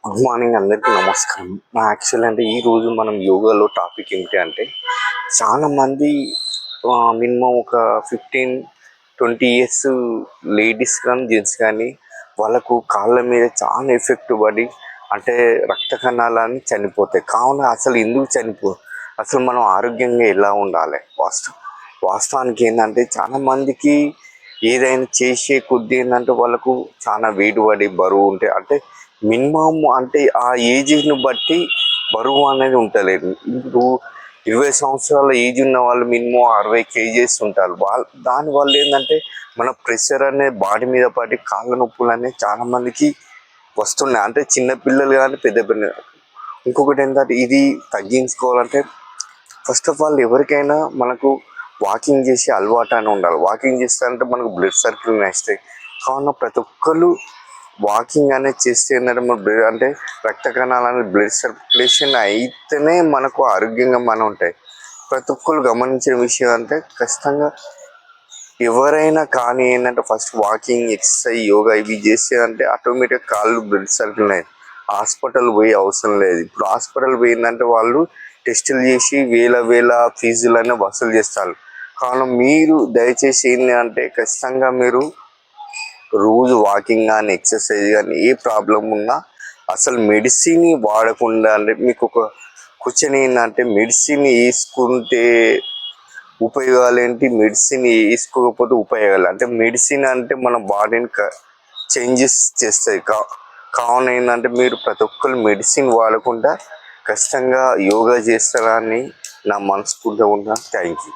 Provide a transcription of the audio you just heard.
Good morning అందరికీ నమస్కారం. Actual అంటే ఈరోజు మనం యోగాలో టాపిక్ ఏమిటి అంటే చాలామంది మినిమం ఒక 15-20 ఇయర్స్ లేడీస్ కానీ జెంట్స్ కానీ వాళ్ళకు కాళ్ళ మీద చాలా ఎఫెక్ట్ పడి అంటే రక్త కణాలని చనిపోతాయి. కావున అసలు ఎందుకు అసలు మనం ఆరోగ్యంగా ఎలా ఉండాలి? వాస్తవానికి ఏంటంటే చాలామందికి ఏదైనా చేసే కొద్ది ఏంటంటే వాళ్ళకు చాలా వెయిట్ పడి బరువు ఉంటాయి. అంటే మినిమం అంటే ఆ ఏజ్ని బట్టి బరువు అనేది ఉంటలేదు. ఇప్పుడు 20 సంవత్సరాల ఏజ్ ఉన్న వాళ్ళు మినిమం 60 kgs ఉంటారు. దానివల్ల ఏంటంటే మన ప్రెషర్ అనేది బాడీ మీద పడి కాళ్ళ నొప్పులు అనేవి చాలామందికి వస్తున్నాయి. అంటే చిన్నపిల్లలు కానీ పెద్ద పిల్లలు. ఇంకొకటి ఏంటంటే ఇది తగ్గించుకోవాలంటే ఫస్ట్ ఆఫ్ ఆల్ ఎవరికైనా మనకు వాకింగ్ చేసే అలవాటు అని ఉండాలి. వాకింగ్ చేస్తారంటే మనకు బ్లడ్ సర్క్యులేషన్ వస్తాయి. కావున ప్రతి ఒక్కరు వాకింగ్ అనేది చేస్తే ఏంటంటే మన అంటే రక్త కణాలు అనేది బ్లడ్ సర్క్యులేషన్ అయితేనే మనకు ఆరోగ్యంగా మనం ఉంటాయి. ప్రతి ఒక్కరు గమనించిన విషయం అంటే ఖచ్చితంగా ఎవరైనా కానీ ఏంటంటే ఫస్ట్ వాకింగ్, ఎక్సర్సైజ్, యోగా ఇవి చేస్తే అంటే ఆటోమేటిక్గా కాళ్ళు బ్లడ్ సర్క్యులేషన్ అయ్యి హాస్పిటల్ పోయే అవసరం లేదు. ఇప్పుడు హాస్పిటల్ పోయిందంటే వాళ్ళు టెస్టులు చేసి వేల ఫీజులన్నీ వసూలు చేస్తారు. కావున మీరు దయచేసి ఏంటి అంటే ఖచ్చితంగా మీరు రోజు వాకింగ్ కానీ ఎక్సర్సైజ్ కానీ ఏ ప్రాబ్లం ఉన్నా అసలు మెడిసిన్ వాడకుండా అంటే మీకు ఒక క్వశ్చన్ ఏంటంటే మెడిసిన్ వేసుకుంటే ఉపయోగాలు ఏంటి, మెడిసిన్ వేసుకోకపోతే ఉపయోగాలు అంటే మెడిసిన్ అంటే మన బాడీని చేంజెస్ చేస్తాయి. కావున ఏంటంటే మీరు ప్రతి ఒక్కరు మెడిసిన్ వాడకుండా ఖచ్చితంగా యోగా చేస్తారని నా మనస్ఫూర్తిగా ఉంటాను. Thank you.